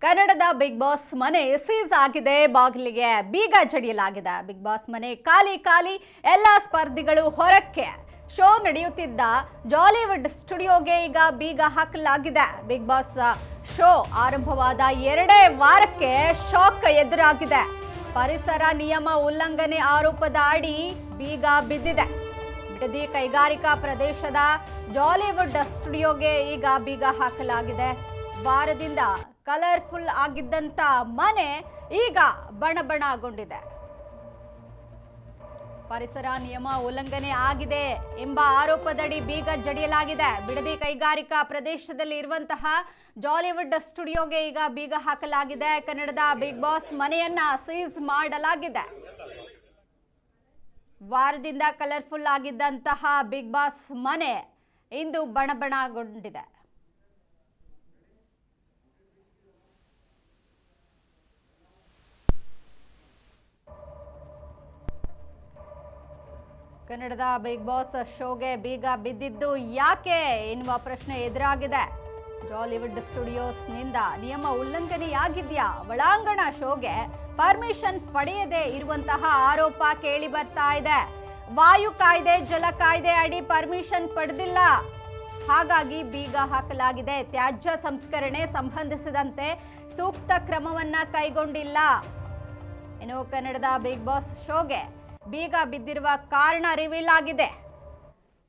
ಕನ್ನಡದ big boss ಮನೆ seize ಆಗಿದೆ, ಬಾಗಿಲಿಗೆ ಬೀಗ ಜಡಿಯಲಾಗಿದೆ. ಬಿಗ್ ಬಾಸ್ ಮನೆ ಖಾಲಿ ಖಾಲಿ, ಎಲ್ಲ ಸ್ಪರ್ಧಿಗಳು ಹೊರಕ್ಕೆ. ಶೋ ನಡೆಯುತ್ತಿದ್ದ ಜಾಲಿವುಡ್ ಸ್ಟುಡಿಯೋಗೆ ಈಗ ಬೀಗ ಹಾಕಲಾಗಿದೆ. ಬಿಗ್ ಬಾಸ್ ಶೋ ಆರಂಭವಾದ 2 ವಾರಕ್ಕೆ ಶಾಕ್ ಎದುರಾಗಿದೆ. ಪರಿಸರ ನಿಯಮ ಉಲ್ಲಂಘನೆ ಆರೋಪದ ಅಡಿ ಬೀಗ ಬಿದ್ದಿದೆ. ಬಿಡದಿ ಕೈಗಾರಿಕಾ ಪ್ರದೇಶದ ಜಾಲಿವುಡ್ ಸ್ಟುಡಿಯೋಗೆ ಈಗ ಬೀಗ ಹಾಕಲಾಗಿದೆ. ವಾರದಿಂದ ಕಲರ್ಫುಲ್ ಆಗಿದ್ದಂತ ಮನೆ ಈಗ ಬಣಬಣಗೊಂಡಿದೆ. ಪರಿಸರ ನಿಯಮ ಉಲ್ಲಂಘನೆ ಆಗಿದೆ ಎಂಬ ಆರೋಪದಡಿ ಬೀಗ ಜಡಿಯಲಾಗಿದೆ. ಬಿಡದಿ ಕೈಗಾರಿಕಾ ಪ್ರದೇಶದಲ್ಲಿ ಇರುವಂತಹ ಜಾಲಿವುಡ್ ಸ್ಟುಡಿಯೋಗೆ ಈಗ ಬೀಗ ಹಾಕಲಾಗಿದೆ. ಕನ್ನಡದ ಬಿಗ್ ಬಾಸ್ ಮನೆಯನ್ನ ಸೀಸ್ ಮಾಡಲಾಗಿದೆ. ವಾರದಿಂದ ಕಲರ್ಫುಲ್ ಆಗಿದ್ದಂತಹ ಬಿಗ್ ಬಾಸ್ ಮನೆ ಇಂದು ಬಣಬಣಗೊಂಡಿದೆ. ಕನ್ನಡದ ಬಿಗ್ ಬಾಸ್ ಶೋಗೆ ಬೀಗ ಬಿದ್ದಿದ್ದು ಯಾಕೆ ಎನ್ನುವ ಪ್ರಶ್ನೆ ಎದುರಾಗಿದೆ. ಜಾಲಿವುಡ್ ಸ್ಟುಡಿಯೋಸ್ನಿಂದ ನಿಯಮ ಉಲ್ಲಂಘನೆಯಾಗಿದೆಯಾ? ಒಳಾಂಗಣ ಶೋಗೆ ಪರ್ಮಿಷನ್ ಪಡೆಯದೇ ಇರುವಂತಹ ಆರೋಪ ಕೇಳಿ ಬರ್ತಾ ಇದೆ. ವಾಯು ಕಾಯ್ದೆ, ಜಲ ಕಾಯ್ದೆ ಅಡಿ ಪರ್ಮಿಷನ್ ಪಡೆದಿಲ್ಲ, ಹಾಗಾಗಿ ಬೀಗ ಹಾಕಲಾಗಿದೆ. ತ್ಯಾಜ್ಯ ಸಂಸ್ಕರಣೆ ಸಂಬಂಧಿಸಿದಂತೆ ಸೂಕ್ತ ಕ್ರಮವನ್ನ ಕೈಗೊಂಡಿಲ್ಲ. ಇನ್ನು ಕನ್ನಡದ ಬಿಗ್ ಬಾಸ್ ಶೋಗೆ ಬೀಗ ಬಿದ್ದಿರುವ ಕಾರಣ ರಿವೀಲ್ ಆಗಿದೆ.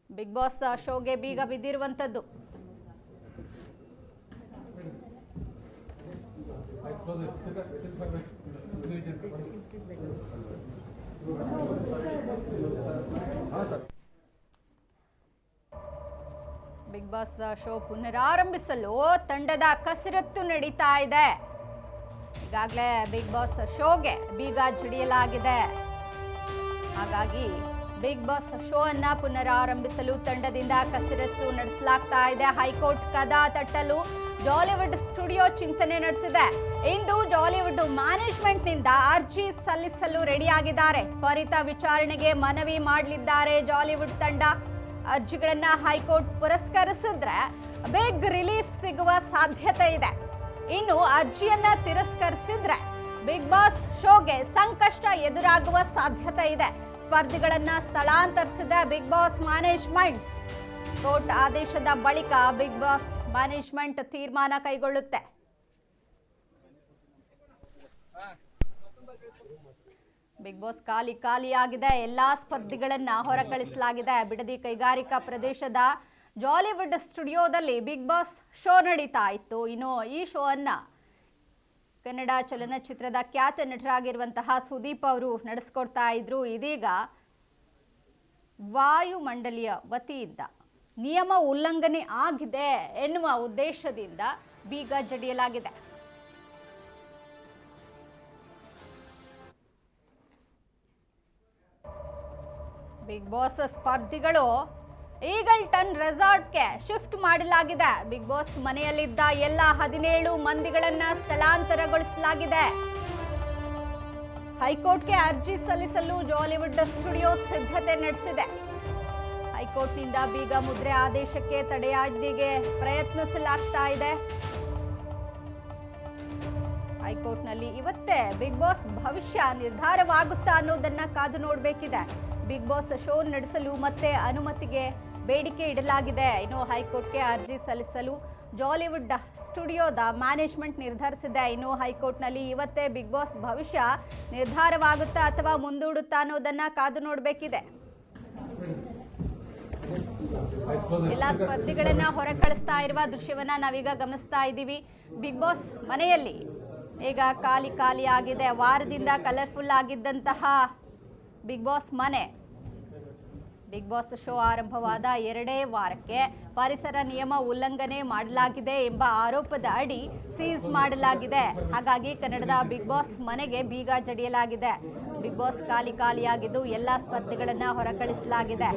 ಬಿಗ್ ಬಾಸ್ ಶೋಗೆ ಬೀಗ ಬಿದ್ದಿರುವಂತದ್ದು ಬಿಗ್ ಬಾಸ್ ಶೋ ಪುನರಾರಂಭಿಸಲು ತಂಡದ ಕಸರತ್ತು ನಡೀತಾ ಇದೆ. ಈಗಾಗಲೇ ಬಿಗ್ ಬಾಸ್ ಶೋಗೆ ಬೀಗ ಜಡಿಯಲಾಗಿದೆ. ಹಾಗಾಗಿ ಬಿಗ್ ಬಾಸ್ ಶೋ ಅನ್ನ ಪುನರಾರಂಭಿಸಲು ತಂಡದಿಂದ ಕಸರತ್ತು ನಡೆಸಲಾಗ್ತಾ ಇದೆ. ಹೈಕೋರ್ಟ್ ಕದ ತಟ್ಟಲು ಜಾಲಿವುಡ್ ಸ್ಟುಡಿಯೋ ಚಿಂತನೆ ನಡೆಸಿದೆ. ಇಂದು ಜಾಲಿವುಡ್ ಮ್ಯಾನೇಜ್ಮೆಂಟ್ ನಿಂದ ಅರ್ಜಿ ಸಲ್ಲಿಸಲು ರೆಡಿಯಾಗಿದ್ದಾರೆ. ತ್ವರಿತ ವಿಚಾರಣೆಗೆ ಮನವಿ ಮಾಡಲಿದ್ದಾರೆ ಜಾಲಿವುಡ್ ತಂಡ. ಅರ್ಜಿಗಳನ್ನ ಹೈಕೋರ್ಟ್ ಪುರಸ್ಕರಿಸಿದ್ರೆ ಬಿಗ್ ರಿಲೀಫ್ ಸಿಗುವ ಸಾಧ್ಯತೆ ಇದೆ. ಇನ್ನು ಅರ್ಜಿಯನ್ನ ತಿರಸ್ಕರಿಸಿದ್ರೆ ಬಿಗ್ ಬಾಸ್ ಶೋಗೆ ಸಂಕಷ್ಟ ಎದುರಾಗುವ ಸಾಧ್ಯತೆ ಇದೆ. ಸ್ಪರ್ಧಿಗಳನ್ನ ಸ್ಥಳಾಂತರಿಸಿದ ಬಿಗ್ ಬಾಸ್ ಮ್ಯಾನೇಜ್ಮೆಂಟ್. ಕೋರ್ಟ್ ಆದೇಶದ ಬಳಿಕ ಬಿಗ್ ಬಾಸ್ ಮ್ಯಾನೇಜ್ಮೆಂಟ್ ತೀರ್ಮಾನ ಕೈಗೊಳ್ಳುತ್ತೆ. ಬಿಗ್ ಬಾಸ್ ಖಾಲಿಯಾಗಿದೆ. ಎಲ್ಲಾ ಸ್ಪರ್ಧಿಗಳನ್ನ ಹೊರಕಳಿಸಲಾಗಿದೆ. ಬಿಡದಿ ಕೈಗಾರಿಕಾ ಪ್ರದೇಶದ ಜಾಲಿವುಡ್ ಸ್ಟುಡಿಯೋದಲ್ಲಿ ಬಿಗ್ ಬಾಸ್ ಶೋ ನಡೀತಾ ಇತ್ತು. ಇನ್ನು ಈ ಶೋ ಅನ್ನ ಕನ್ನಡ ಚಲನಚಿತ್ರದ ಖ್ಯಾತ ನಟರಾಗಿರುವಂತಹ ಸುದೀಪ್ ಅವರು ನಡೆಸ್ಕೊಡ್ತಾ ಇದ್ರು. ಇದೀಗ ವಾಯುಮಂಡಲಿಯ ವತಿಯಿಂದ ನಿಯಮ ಉಲ್ಲಂಘನೆ ಆಗಿದೆ ಎನ್ನುವ ಉದ್ದೇಶದಿಂದ ಬೀಗ ಜಡಿಯಲಾಗಿದೆ. ಬಿಗ್ ಬಾಸ್ ಸ್ಪರ್ಧಿಗಳು ಈಗಲ್ಟನ್ ರೆಸಾರ್ಟ್ಗೆ ಶಿಫ್ಟ್ ಮಾಡಲಾಗಿದೆ. ಬಿಗ್ ಬಾಸ್ ಮನೆಯಲ್ಲಿದ್ದ ಎಲ್ಲ 17 ಮಂದಿಗಳನ್ನ ಸ್ಥಳಾಂತರಗೊಳಿಸಲಾಗಿದೆ. ಹೈಕೋರ್ಟ್ಗೆ ಅರ್ಜಿ ಸಲ್ಲಿಸಲು ಜಾಲಿವುಡ್ ಸ್ಟುಡಿಯೋ ಸಿದ್ಧತೆ ನಡೆಸಿದೆ. ಹೈಕೋರ್ಟ್ನಿಂದ ಬೀಗ ಮುದ್ರೆ ಆದೇಶಕ್ಕೆ ತಡೆಯಾಜ್ಞೆಗೆ ಪ್ರಯತ್ನಿಸಲಾಗ್ತಾ ಇದೆ. ಹೈಕೋರ್ಟ್ನಲ್ಲಿ ಇವತ್ತೇ ಬಿಗ್ ಬಾಸ್ ಭವಿಷ್ಯ ನಿರ್ಧಾರವಾಗುತ್ತಾ ಅನ್ನೋದನ್ನ ಕಾದು ನೋಡಬೇಕಿದೆ. ಬಿಗ್ ಬಾಸ್ ಶೋ ನಡೆಸಲು ಮತ್ತೆ ಅನುಮತಿಗೆ ಬೇಡಿಕೆ ಇಡಲಾಗಿದೆ. ಇನ್ನು ಹೈಕೋರ್ಟ್ಗೆ ಅರ್ಜಿ ಸಲ್ಲಿಸಲು ಜಾಲಿವುಡ್ ಸ್ಟುಡಿಯೋದ ಮ್ಯಾನೇಜ್ಮೆಂಟ್ ನಿರ್ಧರಿಸಿದೆ. ಇನ್ನು ಹೈಕೋರ್ಟ್ನಲ್ಲಿ ಇವತ್ತೇ ಬಿಗ್ ಬಾಸ್ ಭವಿಷ್ಯ ನಿರ್ಧಾರವಾಗುತ್ತಾ ಅಥವಾ ಮುಂದೂಡುತ್ತಾ ಅನ್ನೋದನ್ನ ಕಾದು ನೋಡಬೇಕಿದೆ. ಎಲ್ಲ ಸ್ಪರ್ಧಿಗಳನ್ನ ಹೊರ ಕಳಿಸ್ತಾ ಇರುವ ದೃಶ್ಯವನ್ನ ನಾವೀಗ ಗಮನಿಸ್ತಾ ಇದ್ದೀವಿ. ಬಿಗ್ ಬಾಸ್ ಮನೆಯಲ್ಲಿ ಈಗ ಖಾಲಿ ಆಗಿದೆ. ವಾರದಿಂದ ಕಲರ್ಫುಲ್ ಆಗಿದ್ದಂತಹ ಬಿಗ್ ಬಾಸ್ ಮನೆ, ಬಿಗ್ ಬಾಸ್ ಶೋ ಆರಂಭವಾದ 2 ವಾರಕ್ಕೆ ಪರಿಸರ ನಿಯಮ ಉಲ್ಲಂಘನೆ ಮಾಡಲಾಗಿದೆ ಎಂಬ ಆರೋಪದ ಅಡಿ ಸೀಸ್ ಮಾಡಲಾಗಿದೆ. ಹಾಗಾಗಿ ಕನ್ನಡದ ಬಿಗ್ ಬಾಸ್ ಮನೆಗೆ ಬೀಗ ಜಡಿಯಲಾಗಿದೆ. ಬಿಗ್ ಬಾಸ್ ಖಾಲಿಯಾಗಿದ್ದು ಎಲ್ಲ ಸ್ಪರ್ಧಿಗಳನ್ನ ಹೊರಕಳಿಸಲಾಗಿದೆ.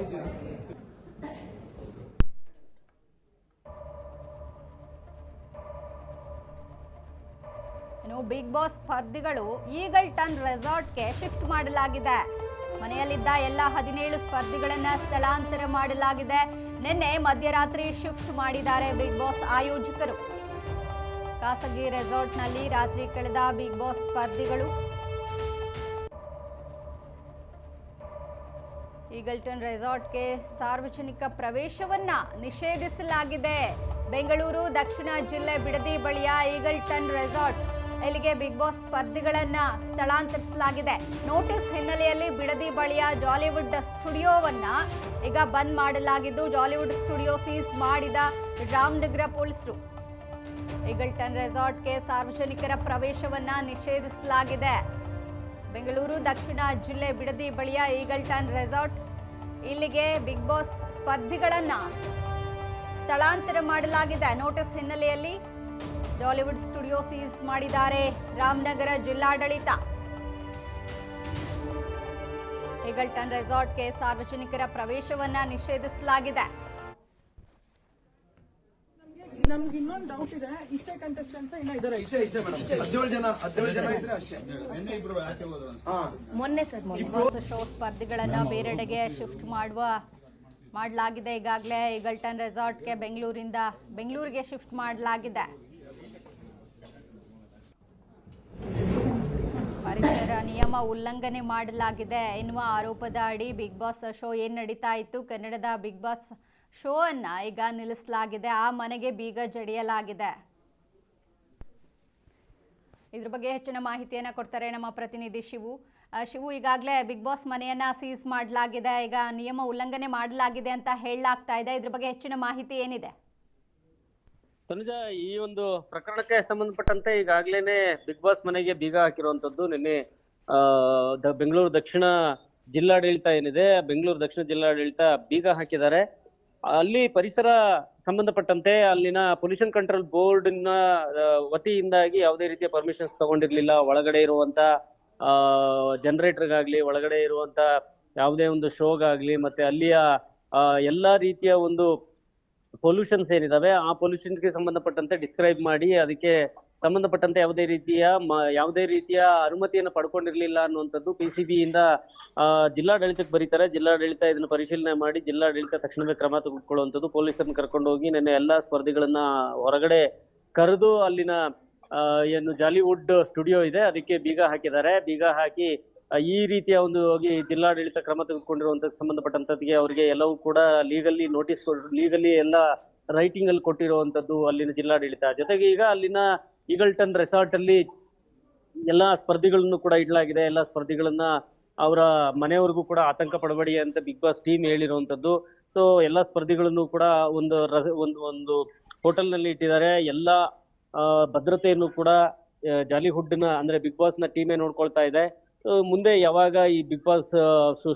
ಇನ್ನು ಬಿಗ್ ಬಾಸ್ ಸ್ಪರ್ಧಿಗಳು ಈಗಲ್ಟನ್ ರೆಸಾರ್ಟ್ಗೆ ಶಿಫ್ಟ್ ಮಾಡಲಾಗಿದೆ. ಮನೆಯಲ್ಲಿದ್ದ ಎಲ್ಲ 17 ಸ್ಪರ್ಧಿಗಳನ್ನ ಸ್ಥಳಾಂತರ ಮಾಡಲಾಗಿದೆ. ನಿನ್ನೆ ಮಧ್ಯರಾತ್ರಿ ಶಿಫ್ಟ್ ಮಾಡಿದ್ದಾರೆ ಬಿಗ್ ಬಾಸ್ ಆಯೋಜಕರು. ಖಾಸಗಿ ರೆಸಾರ್ಟ್ನಲ್ಲಿ ರಾತ್ರಿ ಕಳೆದ ಬಿಗ್ ಬಾಸ್ ಸ್ಪರ್ಧಿಗಳು. ಈಗಲ್ಟನ್ ರೆಸಾರ್ಟ್ಗೆ ಸಾರ್ವಜನಿಕ ಪ್ರವೇಶವನ್ನ ನಿಷೇಧಿಸಲಾಗಿದೆ. ಬೆಂಗಳೂರು ದಕ್ಷಿಣ ಜಿಲ್ಲೆ ಬಿಡದಿ ಬಳಿಯ ಈಗಲ್ಟನ್ ರೆಸಾರ್ಟ್ ಇಲ್ಲಿಗೆ ಬಿಗ್ ಬಾಸ್ ಸ್ಪರ್ಧಿಗಳನ್ನ ಸ್ಥಳಾಂತರಿಸಲಾಗಿದೆ. ನೋಟಿಸ್ ಹಿನ್ನೆಲೆಯಲ್ಲಿ ಬಿಡದಿ ಬಳಿಯ ಜಾಲಿವುಡ್ ಸ್ಟುಡಿಯೋವನ್ನ ಈಗ ಬಂದ್ ಮಾಡಲಾಗಿದ್ದು, ಜಾಲಿವುಡ್ ಸ್ಟುಡಿಯೋ ಸೀಸ್ ಮಾಡಿದ ರಾಮನಗರ ಪೊಲೀಸರು. ಈಗಲ್ಟನ್ ರೆಸಾರ್ಟ್ಗೆ ಸಾರ್ವಜನಿಕರ ಪ್ರವೇಶವನ್ನ ನಿಷೇಧಿಸಲಾಗಿದೆ. ಬೆಂಗಳೂರು ದಕ್ಷಿಣ ಜಿಲ್ಲೆ ಬಿಡದಿ ಬಳಿಯ ಈಗಲ್ಟನ್ ರೆಸಾರ್ಟ್ ಇಲ್ಲಿಗೆ ಬಿಗ್ ಬಾಸ್ ಸ್ಪರ್ಧಿಗಳನ್ನ ಸ್ಥಳಾಂತರ ಮಾಡಲಾಗಿದೆ. ನೋಟಿಸ್ ಹಿನ್ನೆಲೆಯಲ್ಲಿ ಜಾಲಿವುಡ್ ಸ್ಟುಡಿಯೋ ಸೀಸ್ ಮಾಡಿದ್ದಾರೆ ರಾಮನಗರ ಜಿಲ್ಲಾಡಳಿತ. ಈಗಲ್ಟನ್ ರೆಸಾರ್ಟ್ಗೆ ಸಾರ್ವಜನಿಕರ ಪ್ರವೇಶವನ್ನ ನಿಷೇಧಿಸಲಾಗಿದೆ. ನಮ್ಗೆ ಇನ್ನೊಂದು ಡೌಟ್ ಇದೆ, ಇಷ್ಟೇ ಕಂಟೆಸ್ಟೆಂಟ್ಸ್ ಇಲ್ಲ ಇದಾರೆ? ಇಷ್ಟೇ ಮೇಡಮ್, 17 ಜನ ಇದ್ರೆ ಅಷ್ಟೇ. ಮೊನ್ನೆ ಸರ್ ಬಿಗ್ ಬಾಸ್ ಶೋ ಸ್ಪರ್ಧಿಗಳನ್ನ ಬೇರೆಡೆಗೆ ಶಿಫ್ಟ್ ಮಾಡಲಾಗಿದೆ. ಈಗಾಗಲೇ ಈಗಲ್ಟನ್ ರೆಸಾರ್ಟ್ಗೆ ಬೆಂಗಳೂರಿಗೆ ಶಿಫ್ಟ್ ಮಾಡಲಾಗಿದೆ. ಪರಿಸರ ನಿಯಮ ಉಲ್ಲಂಘನೆ ಮಾಡಲಾಗಿದೆ ಎನ್ನುವ ಆರೋಪದ ಅಡಿ ಬಿಗ್ ಬಾಸ್ ಶೋ ಏನ್ ನಡೀತಾ ಇತ್ತು, ಕನ್ನಡದ ಬಿಗ್ ಬಾಸ್ ಶೋ ಅನ್ನ ಈಗ ನಿಲ್ಲಿಸಲಾಗಿದೆ. ಆ ಮನೆಗೆ ಬೀಗ ಜಡಿಯಲಾಗಿದೆ. ಇದ್ರ ಬಗ್ಗೆ ಹೆಚ್ಚಿನ ಮಾಹಿತಿಯನ್ನ ಕೊಡ್ತಾರೆ ನಮ್ಮ ಪ್ರತಿನಿಧಿ ಶಿವು. ಈಗಾಗಲೇ ಬಿಗ್ ಬಾಸ್ ಮನೆಯನ್ನ ಸೀಸ್ ಮಾಡಲಾಗಿದೆ, ಈಗ ನಿಯಮ ಉಲ್ಲಂಘನೆ ಮಾಡಲಾಗಿದೆ ಅಂತ ಹೇಳಲಾಗ್ತಾ ಇದೆ. ಇದ್ರ ಬಗ್ಗೆ ಹೆಚ್ಚಿನ ಮಾಹಿತಿ ಏನಿದೆ? ತನುಜಾ, ಈ ಒಂದು ಪ್ರಕರಣಕ್ಕೆ ಸಂಬಂಧಪಟ್ಟಂತೆ ಈಗಾಗ್ಲೇನೆ ಬಿಗ್ ಬಾಸ್ ಮನೆಗೆ ಬೀಗ ಹಾಕಿರುವಂತದ್ದು. ನಿನ್ನೆ ಬೆಂಗಳೂರು ದಕ್ಷಿಣ ಜಿಲ್ಲಾಡಳಿತ ಏನಿದೆ, ಬೆಂಗಳೂರು ದಕ್ಷಿಣ ಜಿಲ್ಲಾಡಳಿತ ಬೀಗ ಹಾಕಿದ್ದಾರೆ. ಅಲ್ಲಿ ಪರಿಸರ ಸಂಬಂಧಪಟ್ಟಂತೆ ಅಲ್ಲಿನ ಪೊಲ್ಯೂಷನ್ ಕಂಟ್ರೋಲ್ ಬೋರ್ಡ್ ವತಿಯಿಂದಾಗಿ ಯಾವುದೇ ರೀತಿಯ ಪರ್ಮಿಷನ್ಸ್ ತಗೊಂಡಿರ್ಲಿಲ್ಲ. ಒಳಗಡೆ ಇರುವಂತ ಜನರೇಟರ್ಗಾಗ್ಲಿ, ಒಳಗಡೆ ಇರುವಂತ ಯಾವುದೇ ಒಂದು ಶೋಗಾಗ್ಲಿ, ಮತ್ತೆ ಅಲ್ಲಿಯ ಎಲ್ಲಾ ರೀತಿಯ ಒಂದು ಪೊಲ್ಯೂಷನ್ಸ್ ಏನಿದಾವೆ ಆ ಪೊಲ್ಯೂಷನ್ಸ್ಗೆ ಸಂಬಂಧಪಟ್ಟಂತೆ ಡಿಸ್ಕ್ರೈಬ್ ಮಾಡಿ ಅದಕ್ಕೆ ಸಂಬಂಧಪಟ್ಟಂತೆ ಯಾವುದೇ ರೀತಿಯ ಅನುಮತಿಯನ್ನು ಪಡ್ಕೊಂಡಿರ್ಲಿಲ್ಲ ಅನ್ನುವಂಥದ್ದು PCB ಇಂದ ಜಿಲ್ಲಾಡಳಿತಕ್ಕೆ ಬರೀತಾರೆ. ಜಿಲ್ಲಾಡಳಿತ ಇದನ್ನು ಪರಿಶೀಲನೆ ಮಾಡಿ ಜಿಲ್ಲಾಡಳಿತ ತಕ್ಷಣವೇ ಕ್ರಮ ತೆಗೆದುಕೊಳ್ಳುವಂಥದ್ದು. ಪೊಲೀಸರನ್ನು ಕರ್ಕೊಂಡು ಹೋಗಿ ನಿನ್ನೆ ಎಲ್ಲಾ ಸ್ಪರ್ಧಿಗಳನ್ನ ಹೊರಗಡೆ ಕರೆದು ಅಲ್ಲಿನ ಏನು ಜಾಲಿವುಡ್ ಸ್ಟುಡಿಯೋ ಇದೆ ಅದಕ್ಕೆ ಬೀಗ ಹಾಕಿದ್ದಾರೆ. ಬೀಗ ಹಾಕಿ ಈ ರೀತಿಯ ಒಂದು ಹೋಗಿ ಜಿಲ್ಲಾಡಳಿತ ಕ್ರಮ ತೆಗೆದುಕೊಂಡಿರುವಂತದ್ದು ಸಂಬಂಧಪಟ್ಟಂತದ್ಗೆ ಅವರಿಗೆ ಎಲ್ಲವೂ ಕೂಡ ಲೀಗಲಿ ಎಲ್ಲ ರೈಟಿಂಗ್ ಅಲ್ಲಿ ಕೊಟ್ಟಿರುವಂತದ್ದು ಅಲ್ಲಿನ ಜಿಲ್ಲಾಡಳಿತ. ಜೊತೆಗೆ ಈಗ ಅಲ್ಲಿನ ಈಗಲ್ಟನ್ ರೆಸಾರ್ಟ್ ಅಲ್ಲಿ ಎಲ್ಲಾ ಸ್ಪರ್ಧಿಗಳನ್ನು ಕೂಡ ಇಡಲಾಗಿದೆ. ಎಲ್ಲಾ ಸ್ಪರ್ಧಿಗಳನ್ನ ಅವರ ಮನೆಯವರೆಗೂ ಕೂಡ ಆತಂಕ ಪಡಬೇಡಿ ಅಂತ ಬಿಗ್ ಬಾಸ್ ಟೀಮ್ ಹೇಳಿರುವಂತದ್ದು. ಸೊ ಎಲ್ಲಾ ಸ್ಪರ್ಧಿಗಳನ್ನು ಕೂಡ ಒಂದು ಹೋಟೆಲ್ ನಲ್ಲಿ ಇಟ್ಟಿದ್ದಾರೆ. ಎಲ್ಲಾ ಭದ್ರತೆಯನ್ನು ಕೂಡ ಜಾಲಿಹುಡ್ ಅಂದ್ರೆ ಬಿಗ್ ಬಾಸ್ ನ ಟೀಮೇ ನೋಡ್ಕೊಳ್ತಾ ಇದೆ. ಮುಂದೆ ಯಾವಾಗ ಈ ಬಿಗ್ ಬಾಸ್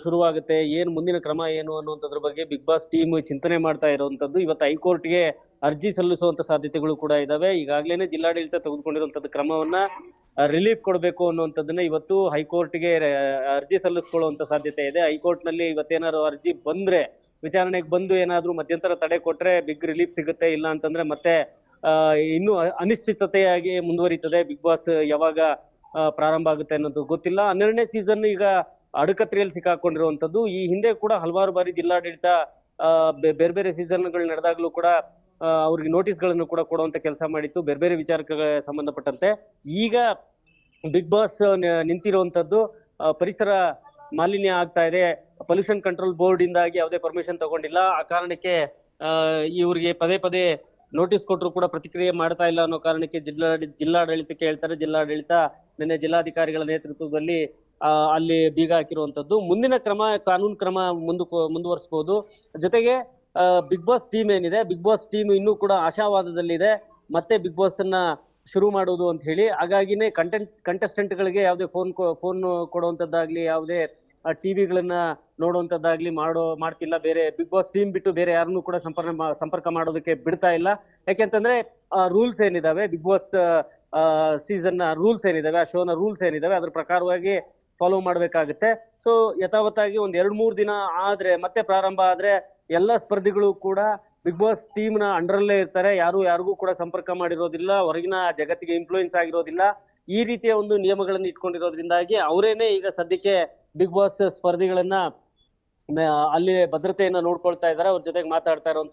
ಶುರುವಾಗುತ್ತೆ, ಏನ್ ಮುಂದಿನ ಕ್ರಮ ಏನು ಅನ್ನುವಂಥದ್ರ ಬಗ್ಗೆ ಬಿಗ್ ಬಾಸ್ ಟೀಮ್ ಚಿಂತನೆ ಮಾಡ್ತಾ ಇರುವಂತದ್ದು. ಇವತ್ತು ಹೈಕೋರ್ಟ್ಗೆ ಅರ್ಜಿ ಸಲ್ಲಿಸುವಂತ ಸಾಧ್ಯತೆಗಳು ಕೂಡ ಇದಾವೆ. ಈಗಾಗ್ಲೇನೆ ಜಿಲ್ಲಾಡಳಿತ ತೆಗೆದುಕೊಂಡಿರುವಂತದ್ದು ಕ್ರಮವನ್ನ ರಿಲೀಫ್ ಕೊಡಬೇಕು ಅನ್ನುವಂಥದ್ದನ್ನ ಇವತ್ತು ಹೈಕೋರ್ಟ್ಗೆ ಅರ್ಜಿ ಸಲ್ಲಿಸ್ಕೊಳ್ಳುವಂತ ಸಾಧ್ಯತೆ ಇದೆ. ಹೈಕೋರ್ಟ್ ನಲ್ಲಿ ಇವತ್ತೇನಾದ್ರು ಅರ್ಜಿ ಬಂದ್ರೆ, ವಿಚಾರಣೆಗೆ ಬಂದು ಏನಾದ್ರು ಮಧ್ಯಂತರ ತಡೆ ಕೊಟ್ರೆ ಬಿಗ್ ರಿಲೀಫ್ ಸಿಗುತ್ತೆ. ಇಲ್ಲ ಅಂತಂದ್ರೆ ಮತ್ತೆ ಇನ್ನು ಅನಿಶ್ಚಿತತೆಯಾಗಿ ಮುಂದುವರಿತದೆ. ಬಿಗ್ ಬಾಸ್ ಯಾವಾಗ ಪ್ರಾರಂಭ ಆಗುತ್ತೆ ಅನ್ನೋದು ಗೊತ್ತಿಲ್ಲ. 12ನೇ ಸೀಸನ್ ಈಗ ಅಡಕತ್ರಿಯಲ್ಲಿ ಸಿಕ್ಕಾಕೊಂಡಿರುವಂತದ್ದು. ಈ ಹಿಂದೆ ಕೂಡ ಹಲವಾರು ಬಾರಿ ಜಿಲ್ಲಾಡಳಿತ ಬೇರೆ ಬೇರೆ ಸೀಸನ್ಗಳು ನಡೆದಾಗ್ಲೂ ಕೂಡ ಅವ್ರಿಗೆ ನೋಟಿಸ್ಗಳನ್ನು ಕೂಡ ಕೊಡುವಂತ ಕೆಲಸ ಮಾಡಿತ್ತು ಬೇರೆ ಬೇರೆ ವಿಚಾರಕ್ಕೆ ಸಂಬಂಧಪಟ್ಟಂತೆ. ಈಗ ಬಿಗ್ ಬಾಸ್ ನಿಂತಿರುವಂತದ್ದು ಪರಿಸರ ಮಾಲಿನ್ಯ ಆಗ್ತಾ ಇದೆ. ಪೊಲ್ಯೂಷನ್ ಕಂಟ್ರೋಲ್ ಬೋರ್ಡ್ ಇಂದಾಗಿ ಯಾವುದೇ ಪರ್ಮಿಷನ್ ತಗೊಂಡಿಲ್ಲ. ಆ ಕಾರಣಕ್ಕೆ ಇವ್ರಿಗೆ ಪದೇ ನೋಟಿಸ್ ಕೊಟ್ಟರು ಕೂಡ ಪ್ರತಿಕ್ರಿಯೆ ಮಾಡ್ತಾ ಇಲ್ಲ ಅನ್ನೋ ಕಾರಣಕ್ಕೆ ಜಿಲ್ಲಾಡಳಿತಕ್ಕೆ ಹೇಳ್ತಾರೆ. ಜಿಲ್ಲಾಡಳಿತ ನಿನ್ನೆ ಜಿಲ್ಲಾಧಿಕಾರಿಗಳ ನೇತೃತ್ವದಲ್ಲಿ ಅಲ್ಲಿ ಬೀಗ ಹಾಕಿರುವಂತದ್ದು. ಮುಂದಿನ ಕಾನೂನು ಕ್ರಮ ಮುಂದುವರಿಸಬಹುದು. ಜೊತೆಗೆ ಬಿಗ್ ಬಾಸ್ ಟೀಮ್ ಏನಿದೆ, ಬಿಗ್ ಬಾಸ್ ಟೀಮ್ ಇನ್ನೂ ಕೂಡ ಆಶಾವಾದದಲ್ಲಿದೆ ಮತ್ತೆ ಬಿಗ್ ಬಾಸ್ ಅನ್ನ ಶುರು ಮಾಡುವುದು ಅಂತ ಹೇಳಿ. ಹಾಗಾಗಿನೇ ಕಂಟೆಸ್ಟೆಂಟ್ ಗಳಿಗೆ ಯಾವುದೇ ಫೋನ್ ಕೊಡುವಂತದ್ದಾಗ್ಲಿ, ಯಾವುದೇ ಟಿವಿಗಳನ್ನ ನೋಡುವಂತದ್ದಾಗ್ಲಿ ಮಾಡ್ತಿಲ್ಲ. ಬೇರೆ ಬಿಗ್ ಬಾಸ್ ಟೀಮ್ ಬಿಟ್ಟು ಬೇರೆ ಯಾರನ್ನೂ ಕೂಡ ಸಂಪರ್ಕ ಮಾಡೋದಕ್ಕೆ ಬಿಡ್ತಾ ಇಲ್ಲ. ಯಾಕೆಂತಂದ್ರೆ ರೂಲ್ಸ್ ಏನಿದಾವೆ, ಬಿಗ್ ಬಾಸ್ ಸೀಸನ್ ರೂಲ್ಸ್ ಏನಿದಾವೆ, ಆ ಶೋನ ರೂಲ್ಸ್ ಏನಿದಾವೆ ಅದ್ರ ಪ್ರಕಾರವಾಗಿ ಫಾಲೋ ಮಾಡ್ಬೇಕಾಗುತ್ತೆ. ಸೊ ಯಥಾವತ್ತಾಗಿ ಒಂದ್ 2-3 ದಿನ ಆದ್ರೆ ಮತ್ತೆ ಪ್ರಾರಂಭ ಆದ್ರೆ ಎಲ್ಲ ಸ್ಪರ್ಧಿಗಳು ಕೂಡ ಬಿಗ್ ಬಾಸ್ ಟೀಮ್ ನ ಅಂಡರಲ್ಲೇ ಇರ್ತಾರೆ. ಯಾರಿಗೂ ಕೂಡ ಸಂಪರ್ಕ ಮಾಡಿರೋದಿಲ್ಲ, ಹೊರಗಿನ ಜಗತ್ತಿಗೆ ಇನ್ಫ್ಲೂಯೆನ್ಸ್ ಆಗಿರೋದಿಲ್ಲ. ಈ ರೀತಿಯ ಒಂದು ನಿಯಮಗಳನ್ನು ಇಟ್ಕೊಂಡಿರೋದ್ರಿಂದಾಗಿ ಅವರೇನೆ ಈಗ ಸದ್ಯಕ್ಕೆ ಬಿಗ್ ಬಾಸ್ ಸ್ಪರ್ಧಿಗಳನ್ನ ಅಲ್ಲಿ ಭದ್ರತೆಯನ್ನ ನೋಡ್ಕೊಳ್ತಾ ಇದ್ದಾರೆ. ಅವ್ರ ಜೊತೆಗೆ ಮಾತಾಡ್ತಾ ಇರುವಂತ